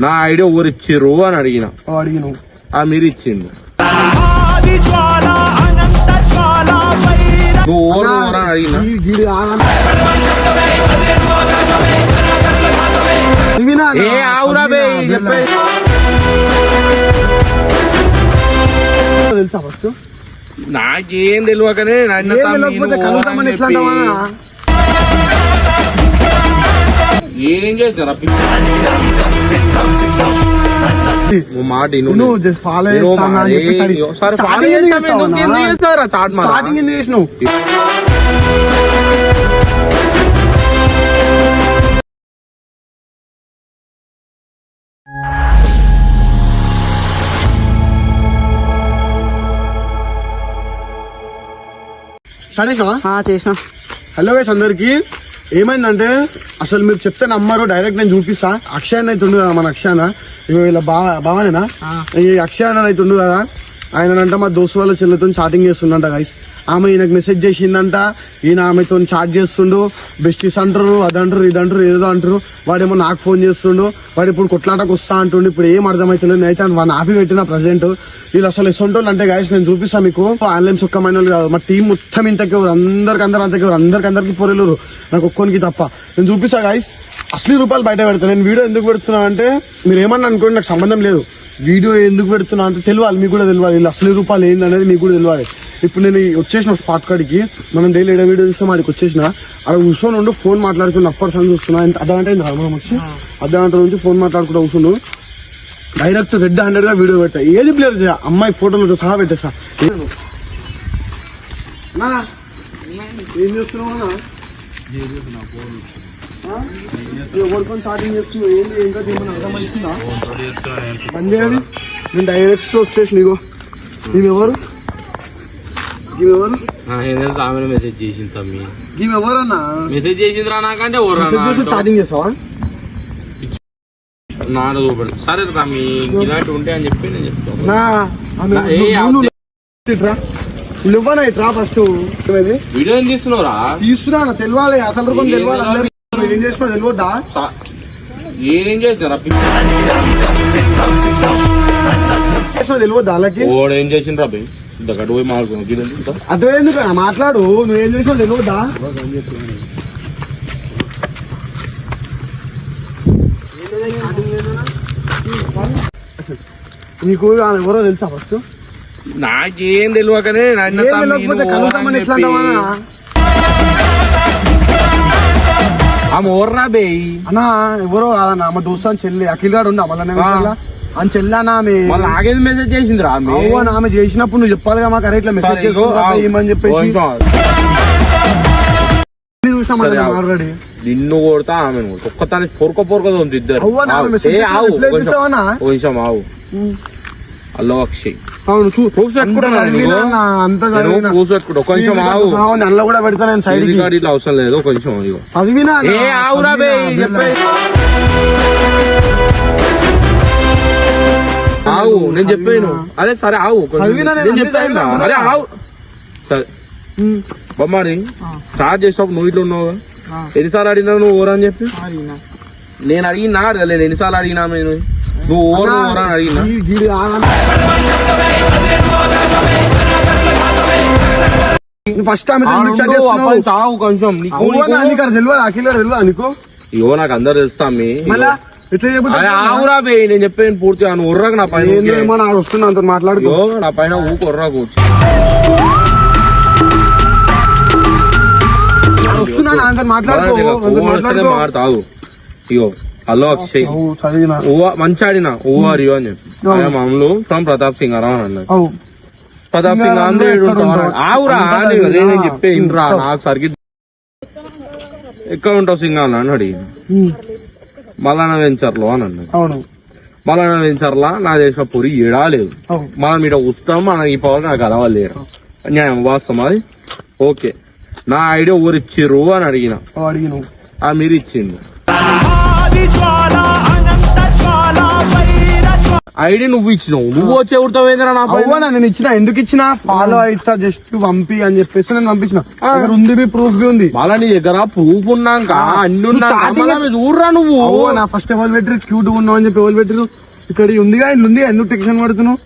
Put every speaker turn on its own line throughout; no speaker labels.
నా ఐడియా ఊరు ఇచ్చిర్రు అని అడిగిన మీరు ఇచ్చిండు నువ్వు ఊరు అని అడిగినా ఏ ఆవురా బే చెప్పే
తెలుసా ఫస్ట్
నాకేం తెలియకనే ఏం చేస్తారా మాట
స్టార్టింగ్ ఎందుకు చేసినావు
చేసిన.
హలో గైస్ అందరికి. ఏమైందంటే అసలు మీరు చెప్తే నమ్మరు, డైరెక్ట్ నేను చూపిస్తా. అక్షయ్ అయితే ఉండు కదా, మన అక్షయ్ ఇలా బాగానేనా ఈ అక్షయ్ అయితే ఉండు కదా, ఆయన మా దోస్తు వాళ్ళ చెల్లెతో చాటింగ్ చేస్తుండంట గైస్. ఆమె ఈయనకు మెసేజ్ చేసిందంట, ఈయన ఆమెతో చాట్ చేస్తుండు, బెస్టీస్ అంటారు, అదంటారు ఇదంటారు ఏదో అంటారు. వాడేమో నాకు ఫోన్ చేస్తుండు, వాడు ఇప్పుడు కొట్లాటకు వస్తా అంటుండు. ఇప్పుడు ఏం అర్థమైతలేదు. అయితే వాడిని ఆపి పెట్టిన ప్రజెంట్. వీళ్ళు అసలు ఎసొంటోళ్ళు అంటే గైస్ నేను చూపిస్తా మీకు. ఆన్లైన్ సుఖమైన వాళ్ళు కాదు, మా టీం మొత్తం ఇంతకెవరు, అందరికి పొరలేరు, నాకు ఒక్కోనికి తప్ప. నేను చూపిస్తా గైస్. అసలు రూపాయలు బయట పెడతా. నేను వీడియో ఎందుకు పెడుతున్నా అంటే మీరు ఏమన్నా అనుకోండి, నాకు సంబంధం లేదు. వీడియో ఎందుకు పెడుతున్నా అంటే తెలియాలి, మీకు కూడా తెలియాలి. వీళ్ళు అసలు రూపాయలు ఏందనేది మీకు కూడా తెలియాలి. ఇప్పుడు నేను వచ్చేసిన స్పాట్ కాడికి, మనం డైలీ ఏదో వీడియో చూస్తే మాడికి వచ్చేసిన, అక్కడ కూర్చొని ఉండు ఫోన్ మాట్లాడుతున్నా, అప్పర్ సన్ చూస్తున్నా. అర్ధగంట అయింది మనం వచ్చి, అర్ధగంట నుంచి ఫోన్ మాట్లాడుకుంటూ కూర్చుండు. డైరెక్ట్ రెడ్ హ్యాండెడ్ గా వీడియో పెట్టా. ఏది ప్లేయర్ చేయ అమ్మాయి ఫోటోలతో సహా పెట్టేసా. ఏం చేస్తున్నావు? ఎవరికొని స్టార్టింగ్ చేస్తున్నావు? ఏంటి ఇంకా దీని అర్థమైందా? పని చేయాలి. నేను డైరెక్ట్ వచ్చేసి నీకు నీవెవరు
మెసేజ్ చేసింది తమ్మి.
నీవెవరన్నా
మెసేజ్ చేసిందిరా నాకంటే
స్టార్టింగ్ చేస్తావా?
నాడు చూపెడతా. సరే తమ్మి ఇలాంటి ఉంటే అని చెప్పి నేను చెప్తాను.
నువ్వనా ఇట్రా ఫస్ట్
వీడియో ఏం తీస్తున్నావురా?
తీస్తున్నా తెలియాలి, అసలు రూపం తెలియాలి. ఏం చేసినా తెలియద్దా?
ఏం చేస్తారా
తెలియద్దా? అలాగే
ఏం చేసిండ్రా బై గడు పోయి మాట్లాడుకున్నావు.
అటు ఎందుకు మాట్లాడు, నువ్వేం చేసినా తెలియద్దా? నీకు ఎవరో తెలుసా ఫస్ట్?
నాకేం తెలియకనే
కలుగుతామని ఎట్లా అంటావా?
ఆమె ఓర్రా బే
అన్నా ఎవరో కాదన్నా, మా దోస్తాన్ చెల్లి అఖిల్ గారు ఉండ మళ్ళీ అని చెల్లానా ఆమె
నాకేది మెసేజ్ చేసిందిరా?
ఆమె చేసినప్పుడు నువ్వు చెప్పాలిగా మాకు. అరే ఇట్లా మెసేజ్ చేస్తామని చెప్పేసి ఆల్రెడీ
నిన్ను కొడతా ఆమె ఒక్కతాని పొరక ఇద్దరు. ఆవు హలో అక్షయ్
నల్ల కూడా పెడతా నేను సైడ్
ఇట్లా అవసరం లేదు. కొంచెం
చదివినా
ఆవురా బే ఆవు నేను చెప్పాను. అరే సరే ఆవు నేను చెప్పాను. అరే ఆవు సరే బొమ్మని స్టార్ట్ చేసినప్పుడు నువ్వు ఇట్లా ఉన్నావు. ఎన్నిసార్లు అడిగినావు నువ్వు ఓరా అని చెప్పి? నేను అడిగినా నేను ఎన్నిసార్లు అడిగినా నువ్వు ఓరా ఓరా అని అడిగినా?
ఫస్ట్ కొంచెం తెలియదు అఖిల్ గారు తెలియదు నీకు?
ఇగో నాకు అందరు తెలుస్తా ఆవురా బే నేను చెప్పాను పూర్తిగా. నువ్వు ఉర్రకు నా పైన
వస్తున్నా అంత మాట్లాడుకో.
నా పైన ఊకు ఉర్రా కూర్చో మాట్లాడుతావు. ఇగో హలో అక్షయ్ మంచి ఆడినా ఓ ఆర్ యూ అని చెప్పి మామూలు ఫ్రమ్ ప్రతాప్ సింగ్ అరా అని అన్నారు. ప్రతాప్ సింగ్ ఆవురా నేను చెప్పే ఇంట్రా నాకు సరికి ఎక్కడ ఉంటావు సింగాల అని అడిగింది. మలానా వెంచర్లో అని అన్నాడు. మలానా వెంచర్లా నా చేసిన పొరి ఏడా లేదు. మనం ఇట వస్తాం, మనం ఈ పవర్ నాకు అలవలేరు. న్యాయం వాస్తవం అది. ఓకే నా ఐడియా ఊరు ఇచ్చిర్రు అని అడిగిన మీరు ఇచ్చిండు. ఐడి నువ్వు ఇచ్చినావు, నువ్వు వచ్చి ఎవరితో పోయిందిరా నా పైన?
అవ్వనా నేను ఇచ్చిన, ఎందుకు ఇచ్చిన? ఫాలో అయితా జస్ట్ పంపి అని చెప్పేసి నేను పంపించిన. దగ్గర ఉంది, మీ ప్రూఫ్ బి ఉంది.
మళ్ళా నీ దగ్గర ప్రూఫ్ ఉన్నాక అన్ని ఉన్నాక చూడరా నువ్వు.
నా ఫస్ట్ ఎవరు పెట్టరు క్యూట్ ఉన్నావు అని చెప్పి ఎవరు పెట్టరు? ఇక్కడ ఉందిగా, ఇల్లు ఉంది, ఎందుకు టెన్షన్ పడుతున్నావు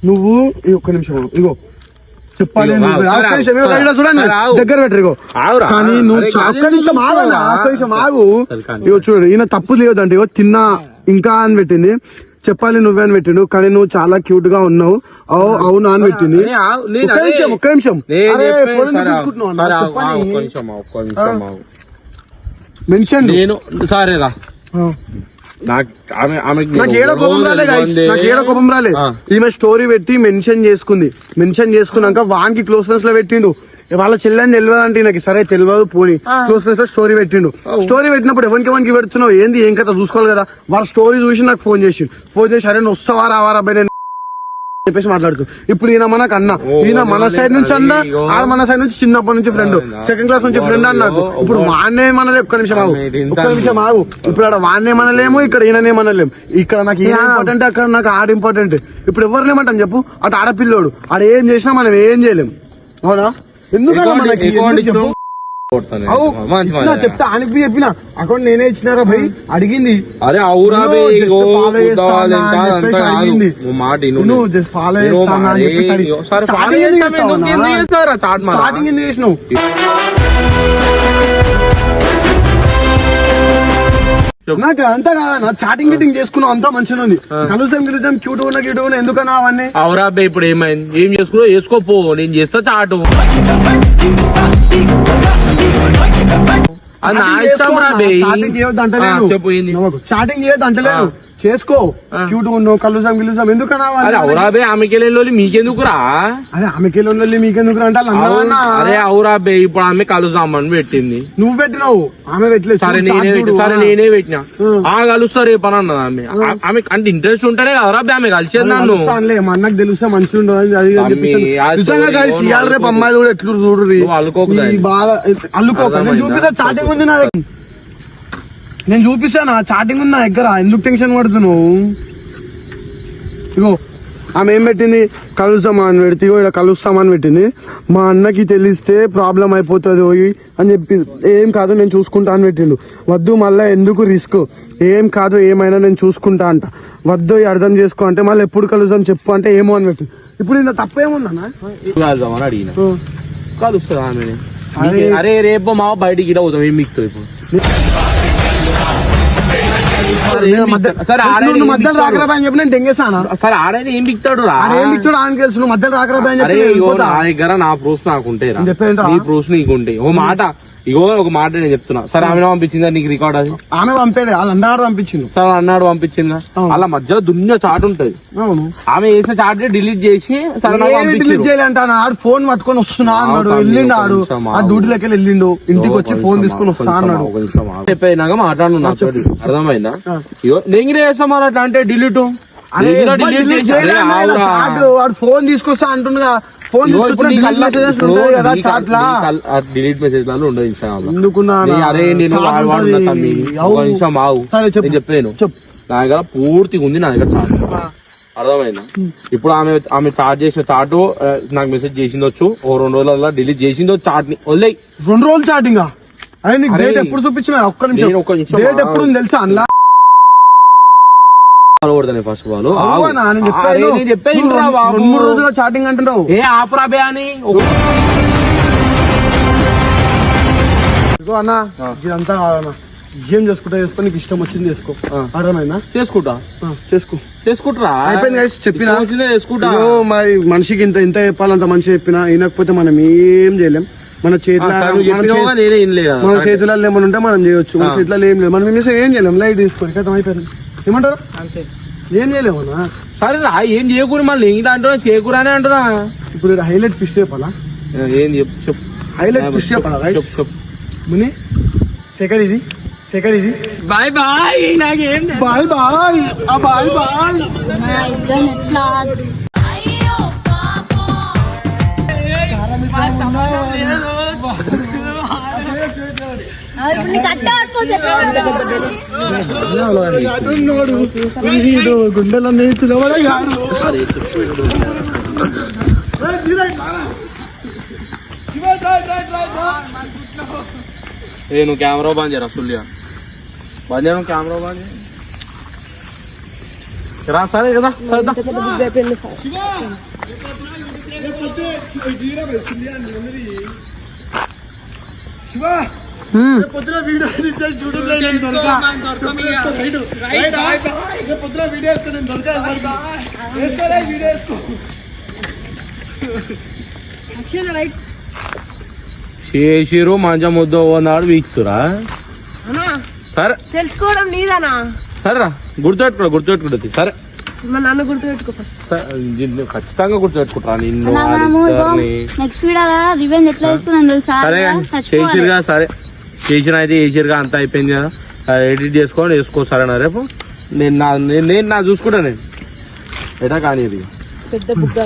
నువ్వు? ఒక్క నిమిషం ఇగో చెప్పాలి, చూడండి దగ్గర పెట్టరు ఇగో. కానీ నువ్వు ఒక్క నిమిషం ఆగన్నా, ఒక్క నిమిషం ఆగు. ఇగో చూడు, ఈయన తప్పు లేదంటే ఇగో తిన్నా ఇంకా అని పెట్టింది, చెప్పాలి నువ్వే అని పెట్టిండు. కానీ నువ్వు చాలా క్యూట్ గా ఉన్నావు, అవునా అని పెట్టింది. ఒక్క నిమిషం మెన్షన్.
నేను సరేరా,
నాకు ఏడో కోపం రాలే. ఈమె స్టోరీ పెట్టి మెన్షన్ చేసుకుంది, మెన్షన్ చేసుకున్నాక వానికి క్లోజ్ ఫ్రెండ్స్ లో పెట్టిండు. వాళ్ళ చెల్లెని తెలియదు అంటే నాకు, సరే తెలియదు పోనీ క్లోజ్ ఫ్రెండ్స్ లో స్టోరీ పెట్టిండు. స్టోరీ పెట్టినప్పుడు ఎవరికి పెడుతున్నావు ఏంది ఏం కదా చూసుకోవాలి కదా. వాళ్ళ స్టోరీ చూసి నాకు ఫోన్ చేసి అరే నువ్వు వస్తావా రావారా అబ్బాయి నేను చెప్పేసి మాట్లాడుతూ. ఇప్పుడు ఈయన మనకు అన్న, ఈయన మన సైడ్ నుంచి అన్న, ఆడ మన సైడ్ నుంచి చిన్నప్పటి నుంచి ఫ్రెండ్, సెకండ్ క్లాస్ నుంచి ఫ్రెండ్ అన్నాడు. ఇప్పుడు వాడినే మనలే, ఒక్క నిమిషం ఆగు. ఇప్పుడు ఆడ వాడినే మనలేము, ఇక్కడ ఈయననే మనలేము. ఇక్కడ నాకు ఏం ఇంపార్టెంట్, అక్కడ నాకు ఆడ ఇంపార్టెంట్. ఇప్పుడు ఎవరినేమంటాం చెప్పు? అటు ఆడపిల్లోడు ఆడ ఏం చేసినా మనం ఏం చేయలేం, అవునా? ఎందుకన్నా మనకి చెప్తా ఆయనకి చెప్పిన అకౌంట్ నేనే ఇచ్చినారా భయ్ అడిగింది.
అరే అవురా
స్టార్టింగ్ ఎందుకు చేసినావు? నాకు అంతా కాదన్నా, చాటింగ్ గిటింగ్ చేసుకున్నావు అంతా మంచిగా ఉంది. కలుసాం క్యూట్ ఉన్నా ఎందుకన్నా అవన్నీ?
అవురా బే ఇప్పుడు ఏమైంది? ఏం చేసుకున్నావు చేసుకోపో, నేను చేస్తా చాటు.
స్టార్టింగ్ చేయొద్దు అంటలేదు, స్టార్టింగ్ చేయొద్దు అంటలేదు, చేసుకో క్యూట్ ఉన్నావు కలుసాం ఎందుకన్నా?
అవురాబే ఆమెకెళ్ళి మీకెందుకురా?
అరే ఆమెకెళ్ళి మీకెందుకురా అంటే
అరే అవురాబే ఇప్పుడు ఆమె కలుసామని పెట్టింది,
నువ్వు పెట్టినావు, ఆమె పెట్టలేదు.
సరే నేనే పెట్టినా, కలుస్తా రేపు అని అన్నది ఆమె. ఆమె అంటే ఇంట్రెస్ట్ ఉంటేనే కదరా అమె కలిసేది నన్ను.
మా అన్నకు తెలుస్తే మంచిగా ఉండదు. రేపు అమ్మాయిలు కూడా ఎట్లు చూడు బాగా అల్లుకోక చూపిస్తా. చాటింగ్ ఉంది నా దగ్గర, నేను చూపిస్తాను చాటింగ్ ఉంది నా దగ్గర, ఎందుకు టెన్షన్ పడుతున్నావు? ఇగో ఆమె ఏం పెట్టింది, కలుస్తామని పెడితే ఇగో ఇక్కడ కలుస్తామని పెట్టింది. మా అన్నకి తెలిస్తే ప్రాబ్లం అయిపోతుంది అని చెప్పి, ఏం కాదు నేను చూసుకుంటా అని పెట్టిండు. వద్దు మళ్ళీ ఎందుకు రిస్క్, ఏం కాదు ఏమైనా నేను చూసుకుంటా అంట. వద్దు అర్థం చేసుకో అంటే మళ్ళీ ఎప్పుడు కలుస్తాం చెప్పు అంటే ఏమో అని పెట్టింది. ఇప్పుడు ఇంత తప్పేముందన్నా?
అడిగిన కలుస్తా ఆమె. అరే రేపు మా బయటికి గిడ పోతాం, ఏం మిక్తావు ఇప్పుడు?
మధ్యలో రాకరా అని చెప్పి నేను దెంగేసాను.
సరే ఆడైనా ఏం బిక్తాడు రా,
ఏం బిక్తాడు ఆయన తెలుసు. నువ్వు మధ్యలో రాకరా అని చెప్పి
నా దగ్గర నా ప్రూఫ్ నాకుంటే, నీ ప్రూఫ్ నీకుంటే ఓ మాట. ఇగో ఒక మాట నేను చెప్తున్నా, సరే ఆమె పంపించిందా నీకు రికార్డ్? అది ఆమె పంపాడు, వాళ్ళ అన్నాడు పంపించింది. సరే అన్నాడు పంపించిందా, అలా మధ్యలో దున్న చాట్ ఉంటది. ఆమె చేసిన చాట్ డిలీట్ చేసి సరే డిలీట్ చేయాలంటాను. ఆడు ఫోన్ పట్టుకొని వస్తున్నా అన్నాడు, వెళ్ళిండు ఆడు ఆ డ్యూటీలోకి వెళ్ళిండు, ఇంటికి వచ్చి ఫోన్ తీసుకొని వస్తా అన్నాడు. చెప్పినాక మాట్లాడు నాతో, అర్థమైందా? ఇగో నేను చేస్తాం అట్లా అంటే డిలీట్
ఫోన్ తీసుకొస్తా అంటుండగా, ఫోన్
డిలీట్ మెసేజ్ లలో ఉండదు ఇన్స్టాగ్రామ్. అరే నేను చెప్పాను నా దగ్గర పూర్తిగా ఉంది, నా దగ్గర చాట్ అర్థమైందా? ఇప్పుడు ఆమె చాట్ చేసిన చాటు నాకు మెసేజ్ చేసిందొచ్చు, ఓ 2 రోజుల డిలీట్ చేసిందో చాట్ ని. వదిలేయి
2 రోజులు చాటింగ్ డేట్ ఎప్పుడు చూపించిన? ఒక్క నిమిషం డేట్ ఎప్పుడు తెలుసా? అందులో
ఫస్ట్ ఆఫ్ ఆల్
2-3 రోజుల చాటింగ్ అంటున్నావు.
ఏ ఆపరాబే అని
అన్న ఇదంతా కాదన్నా, ఏం చేసుకుంటా చేసుకో, నీకు ఇష్టం వచ్చింది చేసుకో, అర్థమైనా? చేసుకుంటా అయిపోయింది guys, చెప్పినా చేసుకుంటా. మరి మనిషికి ఇంత చెప్పాలంత మనిషి చెప్పినా వినకపోతే మనం ఏం చేయలేం. మన చేతులలో ఏమైనా ఉంటే మనం చేయొచ్చు, మన చేతులలో ఏం లేదు, మనం ఏం చేయలేం. లైట్ తీసుకోండి కదా, అయిపోయింది. ఏమంటారు? అంతే, ఏం చేయలేమన్నా.
సరే రా, ఏం చేయకూడదు మళ్ళీ ఏంటి అంటున్నా, చేయకూడనే అంటున్నా.
ఇప్పుడు హైలైట్ ఫిష్ చెప్పాలా?
ఏం చెప్పు,
హైలైట్ ఫిష్ చెప్పాలా? చెప్పు ముని సెకండ్ ఇది బాయ్ బాయ్, నాకేం బాయ్ బాయ్ బాయ్ బాయ్.
ఇప్పుడు నీకు అట్టే పట్టుకోవచ్చు
గుండెలో నేర్చుకోవడే కాదు
ఏ నువ్వు కెమెరా బంద్ చేయరా సుల్లిగా బంద్ చేయను కెమెరా బంద్ చేయ రా సరే కదా
పొద్దున వీడియో యూట్యూబ్ లో నేను దొరకా పొద్దున వీడియో వేసుకో నేను దొరకా వేసుకోరా వీడియో వేసుకో
చేసిరు మంచం ముద్ద నాడు వీక్తురా సరే
తెలుసుకోవడం నీదానా
సరేరా గుర్తుపెట్టుకుంటుంది సరే
నన్ను గుర్తుపెట్టుకో ఫస్ట్
ఖచ్చితంగా గుర్తుపెట్టుకుంటారా నిన్ను
మనము నెక్స్ట్ వీడియో రివెంజ్ ఎట్లా తీసుకున్నాను తెలుసా
సరే చేసిరుగా సరే చేసిన అయితే చేసిరుగా అంతా అయిపోయింది కదా ఎడిట్ చేసుకోండి వేసుకో సరేనా రేపు నేను నా చూసుకుంటా నేను ఎటా కానీ
పెద్ద బుద్ధ